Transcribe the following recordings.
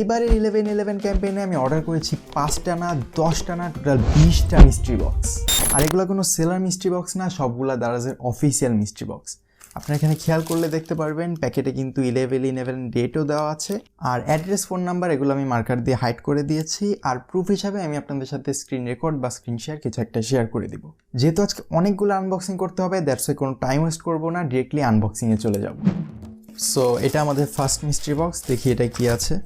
এইবারের 11/11 ক্যাম্পেইনে আমি অর্ডার করেছি 5টা না 10টা না টোটাল 20টা মিস্ট্রি বক্স। আর এগুলো কোনো সেলার মিস্ট্রি বক্স না, সবগুলা দারাজের অফিসিয়াল মিস্ট্রি বক্স। আপনারা এখানে খেয়াল করলে দেখতে পারবেন প্যাকেটে কিন্তু 11/11 ডেটও দেওয়া আছে, আর অ্যাড্রেস, ফোন নাম্বার এগুলো আমি মার্কার দিয়ে হাইড করে দিয়েছি। আর প্রুফ হিসাবে আমি আপনাদের সাথে স্ক্রিন রেকর্ড বা স্ক্রিন শেয়ার কিছু একটা শেয়ার করে দিব। যেহেতু আজকে অনেকগুলো আনবক্সিং করতে হবে, দ্যাটস ওয়াই কোনো টাইম ওয়েস্ট করবো না, ডিরেক্টলি আনবক্সিংয়ে চলে যাব। সো এটা আমাদের ফার্স্ট মিস্ট্রি বক্স, দেখি এটা কি আছে।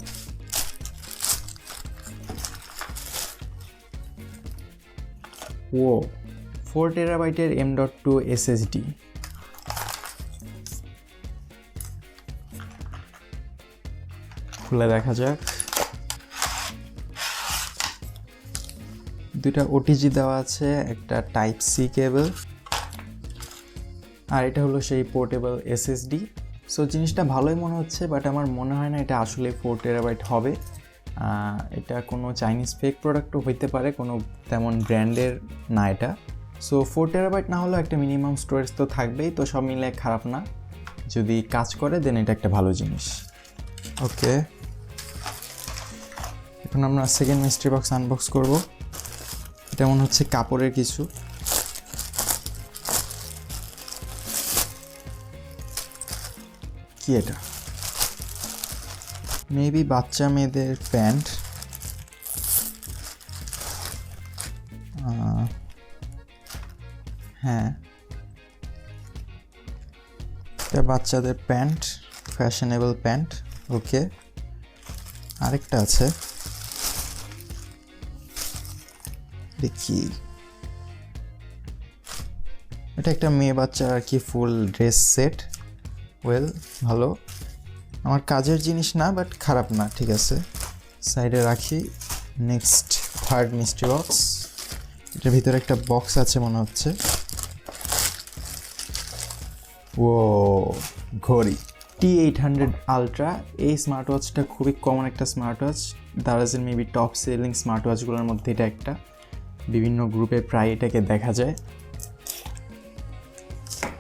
ও 4TB M.2 SSD। খুলে দেখা যাক। দুইটা ওটিজি দেওয়া আছে, একটা টাইপ সি কেবল, আর এটা হলো সেই পোর্টেবল এসএসডি। সো জিনিসটা ভালোই মনে হচ্ছে, বাট আমার মনে হয় না এটা আসলে 4TB হবে। এটা কোনো চাইনিজ ফেক প্রোডাক্টও হইতে পারে, কোনো তেমন ব্র্যান্ডের না এটা। সো 4TB না হলেও একটা মিনিমাম স্টোরেজ তো থাকবেই, তো সব মিলে খারাপ না। যদি কাজ করে দেন এটা একটা ভালো জিনিস। ওকে, এখন আমরা সেকেন্ড মিস্ট্রি বক্স আনবক্স করব। এটা মনে হচ্ছে কাপড়ের কিছু। কি এটা? মেবি বাচ্চা মেয়েদের প্যান্ট। হ্যাঁ, এটা বাচ্চাদের প্যান্ট, ফ্যাশনেবল প্যান্ট। ওকে, আরেকটা আছে, দেখি। এটা একটা মেয়ে বাচ্চার আর কি ফুল ড্রেস সেট। ওয়েল, ভালো। আমার কাজের জিনিস না, বাট খারাপ না, ঠিক আছে, সাইডে রাখি। Next third mystery box. এটার ভিতরে একটা বক্স আছে মনে হচ্ছে। ও ঘড়ি T800 আলট্রা। এই স্মার্ট ওয়াচটা খুবই কমন একটা স্মার্ট ওয়াচ, দারাজের মেবি টপ সেলিং স্মার্ট ওয়াচগুলোর মধ্যে এটা একটা। বিভিন্ন গ্রুপে প্রায় এটাকে দেখা যায়।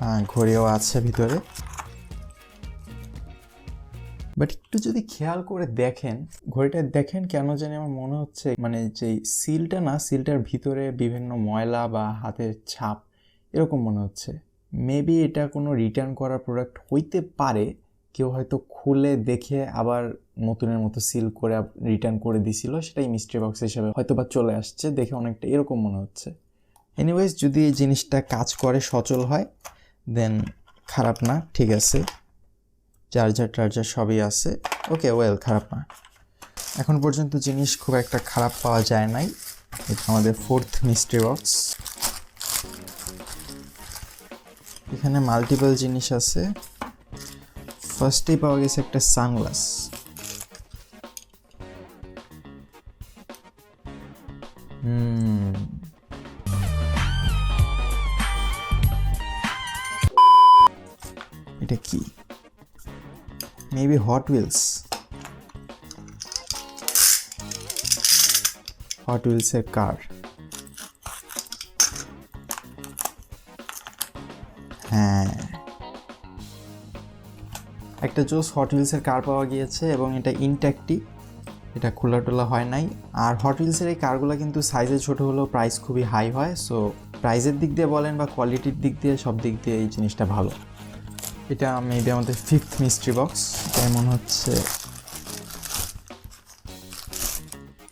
হ্যাঁ, ঘড়িও আছে ভিতরে। বাট একটু যদি খেয়াল করে দেখেন, ঘড়িটা দেখেন, কেন জানি আমার মনে হচ্ছে মানে যে সিলটা না, সিলটার ভিতরে বিভিন্ন ময়লা বা হাতের ছাপ এরকম মনে হচ্ছে। মেবি এটা কোনো রিটার্ন করা প্রোডাক্ট হইতে পারে, কেউ হয়তো খুলে দেখে আবার নতুনের মতো সিল করে রিটার্ন করে দিছিল, সেটাই মিস্ট্রি বক্স হিসেবে হয়তো বা চলে আসছে, দেখে অনেকটা এরকম মনে হচ্ছে। এনিওয়েজ, যদি এই জিনিসটা কাজ করে, সচল হয়, দেন খারাপ না, ঠিক আছে। চার্জার টার্জার সবই আছে। ওকে, ওয়েল, খারাপ না। এখন পর্যন্ত জিনিস খুব একটা খারাপ পাওয়া যায় নাই। এটা আমাদের ফোর্থ মিস্ট্রি বক্স। এখানে মাল্টিপল জিনিস আছে। ফার্স্টেই পাওয়া গেছে একটা সানগ্লাস। এটা কি? মেবি হট হুইলসের কার। হ্যাঁ, একটা জোস হট হুইলসের কার পাওয়া গিয়েছে, এবং এটা ইনট্যাক্টই, এটা খোলা টোলা হয় নাই। আর হট হুইলসের এই কারগুলো কিন্তু সাইজে ছোট হলেও প্রাইস খুবই হাই হয়। সো প্রাইসের দিক দিয়ে বলেন বা কোয়ালিটির দিক দিয়ে, সব দিক দিয়ে এই জিনিসটা ভালো। এটা মেবি আমাদের ফিফথ মিস্ট্রি বক্স। এটাই মনে হচ্ছে।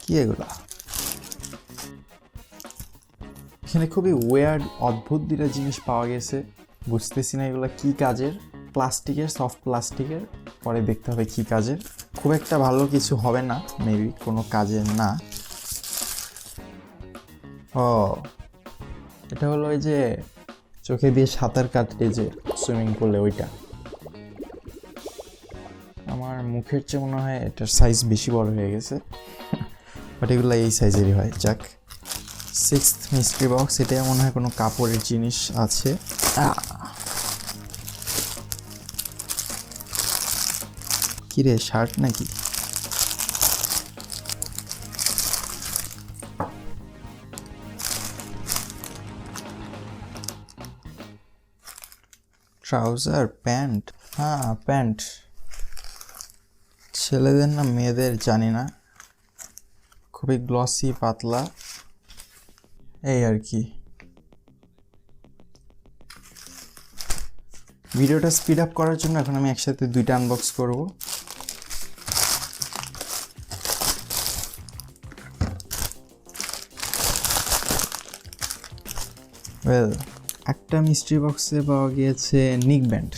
কি এগুলা? এখানে খুবই ওয়ার্ড, অদ্ভুত দুইটা জিনিস পাওয়া গেছে, বুঝতেছি না এগুলো কি কাজের। প্লাস্টিকের, সফট প্লাস্টিকের, পরে দেখতে হবে কি কাজের। খুব একটা ভালো কিছু হবে না, মেবি কোনো কাজের না। ও, এটা হলো ওই যে চোখে দিয়ে সাঁতার কাটলে যে সুইমিং পুলে, ওইটা। আমার মুখের চেয়ে মনে হয় এটার সাইজ বেশি বড় হয়ে গেছে, বাট এগুলো এই সাইজেরই হয়। যাক, সিক্সথ মিস্ট্রি বক্স। এটা মনে হয় কোনো কাপড়ের জিনিস আছে। কি রে, শার্ট নাকি? Trouser, pant. হ্যাঁ, প্যান্ট। আচ্ছা, ছেলেদের না মেয়েদের জানি না, খুবই গ্লসি পাতলা এই আর কি। ভিডিওটা স্পিড আপ করার জন্য এখন আমি একসাথে দুইটা আনবক্স করব। ওয়েল, একটা মিস্ট্রি বক্সে পাওয়া গিয়েছে নিক ব্যান্ড।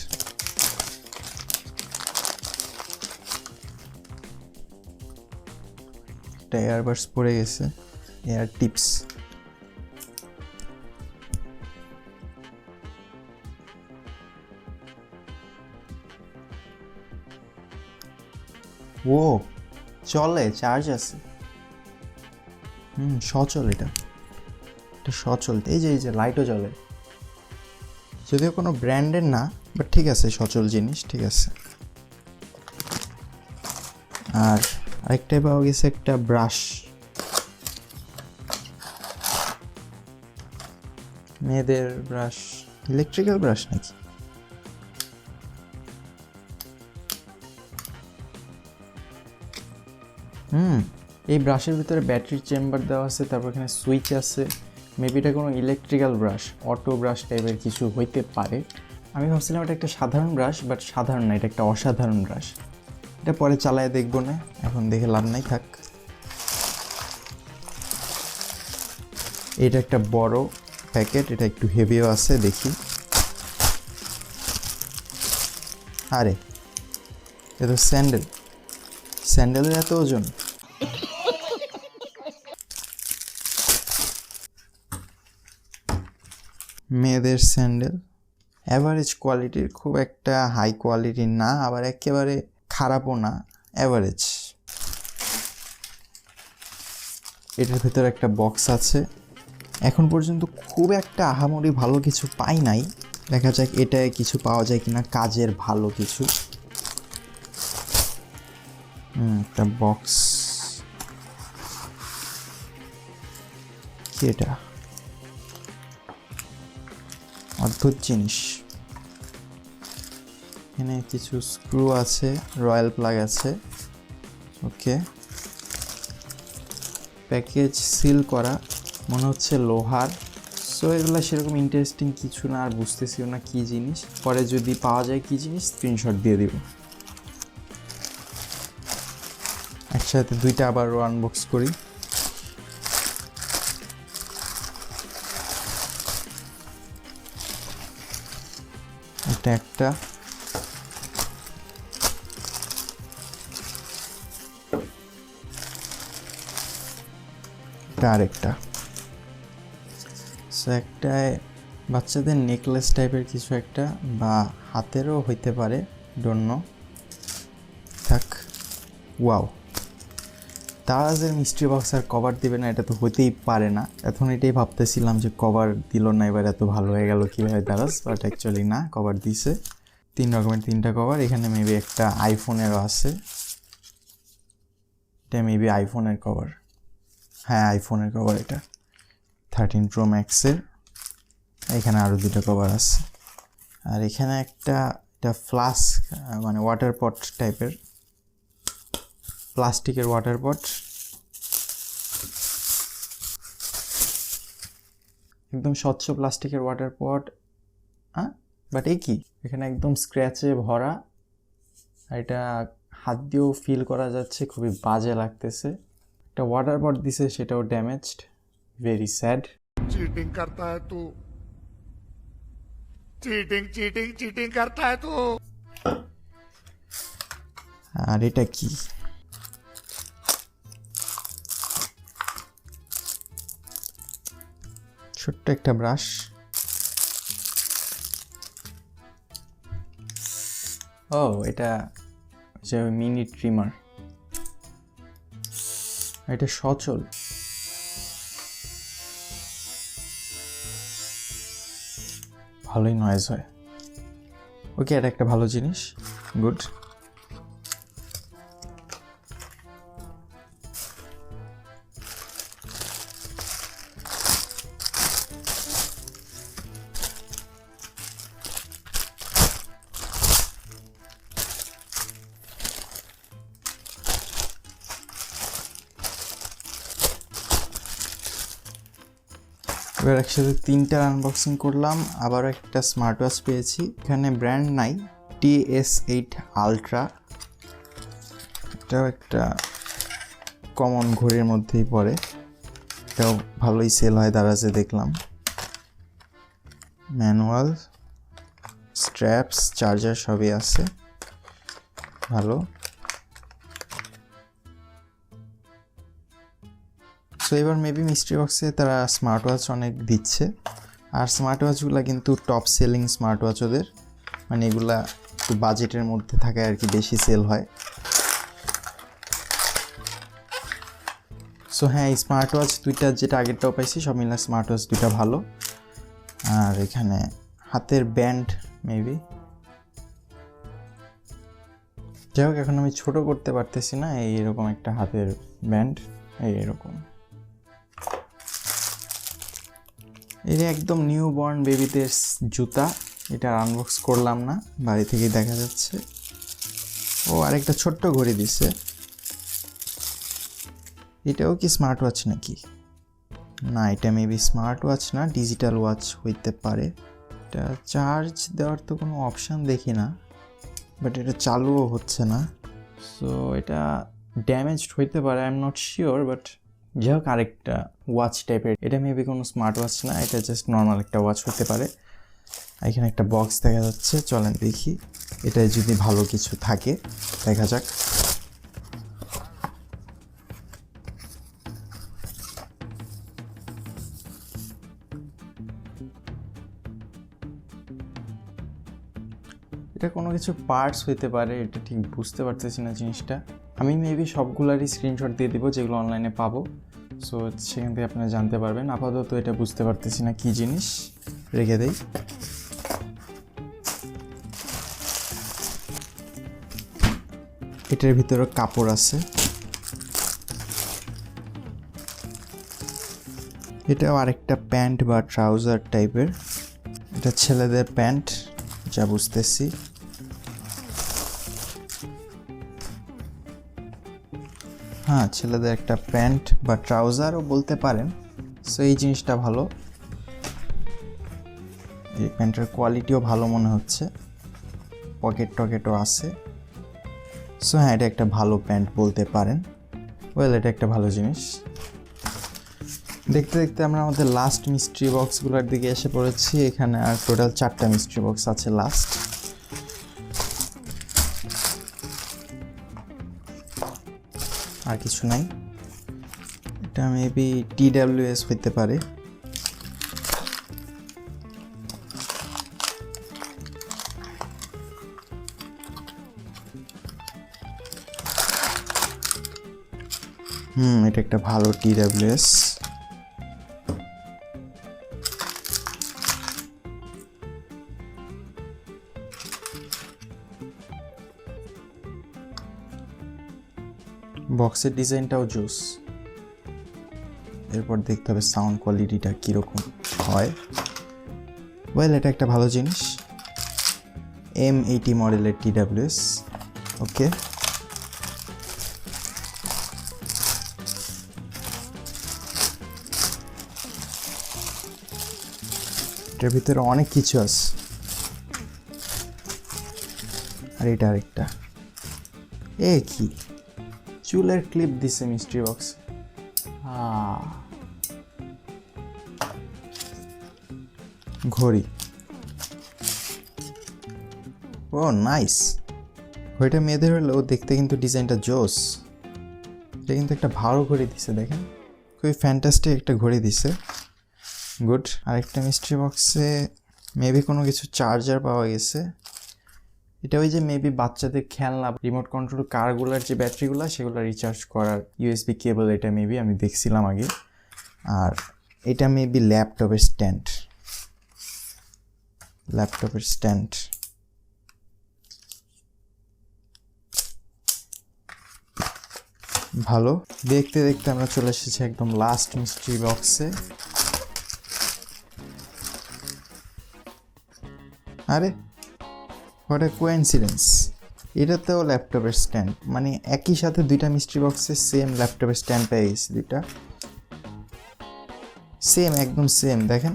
একটা এয়ারবাডস পড়ে গেছে, এয়ার টিপস। ও চলে, চার্জ আছে। সচল, এটা সচল। এই যে লাইটও জ্বলে, যদিও কোনো ব্র্যান্ডের না, বাট ঠিক আছে, সচল জিনিস, ঠিক আছে। আর আরেকটাই পাওয়া গেছে একটা ব্রাশ, মেয়েদের ব্রাশ, ইলেকট্রিক্যাল ব্রাশ নাকি। এই ব্রাশের ভিতরে ব্যাটারির চেম্বার দেওয়া আছে, তারপর এখানে সুইচ আছে। মেবি এটা কোনো ইলেকট্রিক্যাল ব্রাশ, অটো ব্রাশ টাইপের কিছু হইতে পারে। আমি ভাবছিলাম এটা একটা সাধারণ ব্রাশ, বাট সাধারণ না, এটা একটা অসাধারণ ব্রাশ। এটা পরে চালায় দেখবো না, এখন দেখে লাভ নাই, থাক। এটা একটা বড় প্যাকেট, এটা একটু হেভিও আছে, দেখি। আরে এটা তো স্যান্ডেলের এত ওজন। মেয়েদের স্যান্ডেল, অ্যাভারেজ কোয়ালিটির, খুব একটা হাই কোয়ালিটির না, আবার একেবারে খারাপও না, অ্যাভারেজ। এটার ভেতরে একটা বক্স আছে। এখন পর্যন্ত খুব একটা আহামরি ভালো কিছু পাই নাই, দেখা যাক এটায় কিছু পাওয়া যায় কিনা, কাজের ভালো কিছু। একটা বক্স, কি এটা? অদ্ভুত জিনিস। এখানে কিছু স্ক্রু আছে, রয়্যাল প্লাগ আছে, ওকে। প্যাকেজ সিল করা, মনে হচ্ছে লোহার। সো এগুলো সেরকম ইন্টারেস্টিং কিছু না, আর বুঝতেছিও না কি জিনিস। পরে যদি পাওয়া যায় কি জিনিস, স্ক্রিনশট দিয়ে দিব। একসাথে দুইটা আবারও আনবক্স করি। এটা একটা, আরেকটা। সো একটায় বাচ্চাদের নেকলেস টাইপের কিছু একটা, বা হাতেরও হইতে পারে, ডোন্ট নো, থাক। ওয়াও, দারাজের মিস্ট্রি বক্স আর কভার দিবে না, এটা তো হতেই পারে না। এখন এটাই ভাবতেছিলাম যে কভার দিল না, এবার এত ভালো হয়ে গেল কীভাবে দারাজ, বাট অ্যাকচুয়ালি না, কভার দিছে। 3 রকমের 3টা কভার। এখানে মেবি একটা আইফোনেরও আছে, এটা মেবি আইফোনের কভার। হ্যাঁ, আইফোনের কভার এটা, 13 Pro Max-এর। এখানে আরও 2টা কভার আছে। আর এখানে একটা, এটা ফ্লাস্ক, মানে ওয়াটার পট টাইপের, প্লাস্টিকের ওয়াটার পট, একদম স্বচ্ছ প্লাস্টিকের ওয়াটার পট। হ্যাঁ, বাট এই কি, এখানে একদম স্ক্র্যাচে ভরা। এটা হাত দিয়েও ফিল করা যাচ্ছে, খুবই বাজে লাগতেছে। একটা ওয়াটার পট দিছে, সেটাও ড্যামেজড, ভেরি স্যাড। चीटिंग करता है तू, चीटिंग करता है तू। আর এটা কি? ছোট্ট একটা ব্রাশ। ও, এটা যে মিনি ট্রিমার, এটা সচল। ভালোই নয়েজ হয়, ওকে, এটা একটা ভালো জিনিস, গুড। এবার একসাথে 3টার আনবক্সিং করলাম। আবার একটা স্মার্ট ওয়াচ পেয়েছি, এখানে ব্র্যান্ড নাই, TS8 আলট্রা। এটাও একটা কমন ঘড়ির মধ্যেই পড়ে, এটাও ভালোই সেল হয় দারাজে দেখলাম। ম্যানুয়াল, স্ট্র্যাপস, চার্জার সবই আছে, ভালো। সো এবার মেবি মিস্ট্রি বক্সে তারা স্মার্ট ওয়াচ অনেক দিচ্ছে, আর স্মার্ট ওয়াচগুলো কিন্তু টপ সেলিং স্মার্ট ওয়াচ ওদের, মানে এগুলা একটু বাজেটের মধ্যে থাকে আর কি, বেশি সেল হয়। সো হ্যাঁ, এই স্মার্ট ওয়াচ দুইটা, যেটা আগেরটাও পাইছি সব মিলে স্মার্ট ওয়াচ দুইটা ভালো। আর এখানে হাতের ব্যান্ড মেবি, যাই হোক এখন আমি ছোট করতে পারতেছি না, এইরকম একটা হাতের ব্যান্ড, এইরকম। এটা একদম নিউ বর্ন বেবিদের জুতা, এটা আনবক্স করলাম না, বাড়ি থেকেই দেখা যাচ্ছে। ও আরেকটা ছোট্ট ঘড়ি দিছে, এটাও কি স্মার্ট ওয়াচ নাকি? না, এটা মেবি স্মার্ট ওয়াচ না, ডিজিটাল ওয়াচ হইতে পারে। এটা চার্জ দেওয়ার তো কোনো অপশান দেখি না, বাট এটা চালুও হচ্ছে না। সো এটা ড্যামেজড হইতে পারে, I am not sure, but যাই হোক আরেকটা ওয়াচ টাইপের। এটা মেবি কোনো স্মার্ট ওয়াচ না, এটা জাস্ট নর্মাল একটা ওয়াচ হতে পারে। এখানে একটা বক্স দেখা যাচ্ছে, চলেন দেখি এটায় যদি ভালো কিছু থাকে, দেখা যাক। এটা কোনো কিছু পার্টস হইতে পারে, এটা ঠিক বুঝতে পারতেছি না জিনিসটা। আমি মেবি সবগুলারই স্ক্রিনশট দিয়ে দিব যেগুলো অনলাইনে পাবো, সো সেখান থেকে আপনারা জানতে পারবেন। আপাতত এটা বুঝতে পারতেছি না কি জিনিস, রেখে দেই। এটার ভিতরে কাপড় আছে, এটাও আরেকটা প্যান্ট বা ট্রাউজার টাইপের, এটা ছেলেদের প্যান্ট যা বুঝতেছি। হ্যাঁ, ছেলেদের একটা প্যান্ট বা ট্রাউজারও বলতে পারেন। সো এই জিনিসটা ভালো, এই প্যান্টের কোয়ালিটিও ভালো মনে হচ্ছে, পকেট টকেটও আছে। সো হ্যাঁ, এটা একটা ভালো প্যান্ট বলতে পারেন। ওয়েল, এটা একটা ভালো জিনিস। দেখতে দেখতে আমরা আমাদের লাস্ট মিস্ট্রি বক্সগুলোর দিকে এসে পড়েছি। এখানে আর টোটাল 4টা মিস্ট্রি বক্স আছে লাস্ট। আর কিছু নাই, এটা মেবি TWS হইতে পারে। এটা একটা ভালো TWS। বক্সের ডিজাইনটাও জোস। এরপর দেখতে হবে সাউন্ড কোয়ালিটিটা কীরকম হয়। ওয়েল, এটা একটা ভালো জিনিস, M80 মডেলের TWS। ওকে, এটার ভিতরে অনেক কিছু আছে। আর এটা আরেকটা, কি চুলের ক্লিপ দিছে মিস্ট্রি বক্স। ঘড়ি, ও নাইস। ঘড়িটা মেয়েদের হলেও দেখতে কিন্তু ডিজাইনটা জোস। এটা কিন্তু একটা ভালো ঘড়ি দিছে, দেখেন খুবই ফ্যান্টাস্টিক একটা ঘড়ি দিছে, গুড। আরেকটা মিস্ট্রি বক্সে মেবি কোনো কিছু চার্জার পাওয়া গেছে। এটা ওই যে মেবি বাচ্চাদের খেলনা রিমোট কন্ট্রোল কারগুলোর যে ব্যাটারিগুলো সেগুলো রিচার্জ করার USB কেবল, এটা মেবি আমি দেখছিলাম আগে। আর এটা মেবি ল্যাপটপের স্ট্যান্ড। ভালো। দেখতে দেখতে আমরা চলে এসেছি একদম লাস্ট মিস্ট্রি বক্সে। আরে হোয়াট এ কোইন্সিডেন্স, এটাতেও ল্যাপটপের স্ট্যান্ড, মানে একই সাথে দুইটা মিস্ট্রি বক্সে সেম ল্যাপটপের স্ট্যান্ড পেয়ে গেছি দুইটা। সেম, একদম সেম। দেখেন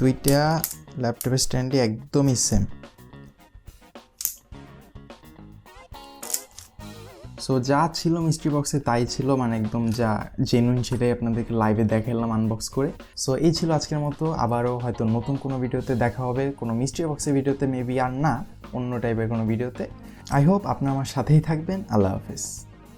দুইটা ল্যাপটপের স্ট্যান্ডই একদমই সেম। সো যা ছিল মিস্ট্রি বক্সে তাই ছিল, মানে একদম যা জেনুইন সেটাই আপনাদেরকে লাইভে দেখালাম আনবক্স করে। সো এই ছিল আজকের মতো, আবারও হয়তো নতুন কোনো ভিডিওতে দেখা হবে, কোনো মিস্ট্রি বক্সের ভিডিওতে মেবি, আর না অন্য টাইপের কোনো ভিডিওতে। আই হোপ আপনারা আমার সাথেই থাকবেন। আল্লাহ হাফেজ।